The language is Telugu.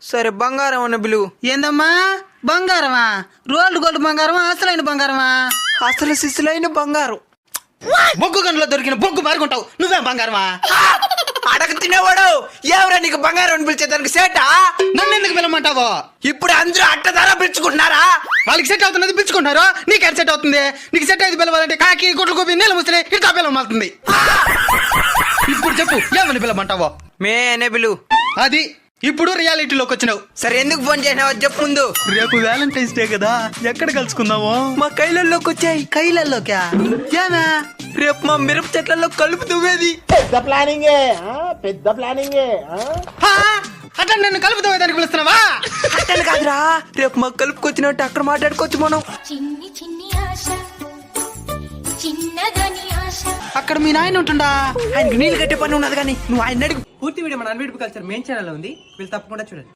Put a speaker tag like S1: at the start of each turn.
S1: సరే బంగారం అన్న బిలు.
S2: ఏందమ్మా బంగారమా? రోల్డ్ గోల్డ్ బంగారమా అసలైన బంగారమా?
S1: అసలు సిసులైన బంగారం.
S2: బొగ్గు గనులో దొరికిన బొగ్గు మారుకుంటావు, నువ్వేం బంగారమా?
S1: అడగ తినేవాడు ఎవరా నీకు బంగారం అని పిలిచేదానికి సేటా?
S2: నన్ను ఎందుకు పిలవమంటావు?
S1: ఇప్పుడు అందరూ అట్ట ధర పిలుచుకుంటున్నారా?
S2: వాళ్ళకి సెట్ అవుతున్నది పిలుచుకుంటారు, నీకు ఎట్ సెట్ అవుతుంది? నీకు సెట్ అయితే పిలవాలంటే కాకి గుడ్లు గోపి నీళ్ళ ముసలి ఇట్లా పిలవమాలుతుంది. ఇప్పుడు చెప్పు ఏమని పిలవమంటావో?
S1: మే అనే బిలు.
S2: అది ఇప్పుడు రియాలిటీలోకి వచ్చినావు.
S1: సరే ఎందుకు ఫోన్ చేసినావు చెప్పు ముందు.
S2: రేపు వ్యాలంటైన్స్ డే కదా, ఎక్కడ కలుసుకుందాము?
S1: మా కైలల్లోకి వచ్చాయి.
S2: కైలల్లోకా? ఏనా?
S1: రేపు మా మిరప చెట్లలో కలుపు దువ్వేది.
S3: పెద్ద ప్లానింగే.
S2: అట్లా నన్ను కలుపుతావే దానికి పిలుస్తున్నావా?
S1: అట్టని కాదురా, రేపు మా కలుపుకొచ్చినట్టు అక్కడ మాట్లాడుకోవచ్చు మనం.
S4: చిన్ని చిన్ని ఆశ చిన్నదని ఆశ.
S2: అక్కడ మీ నాయన ఉంటుండా?
S1: ఆయనకి నీళ్ళు కట్టే పని ఉన్నది కానీ నువ్వు ఆయన అడుగు.
S5: పూర్తి వీడియో మన అన్విడిపి కల్చర్ మెయిన్ ఛానల్ ఉంది, వీళ్ళు తప్పకుండా చూడండి.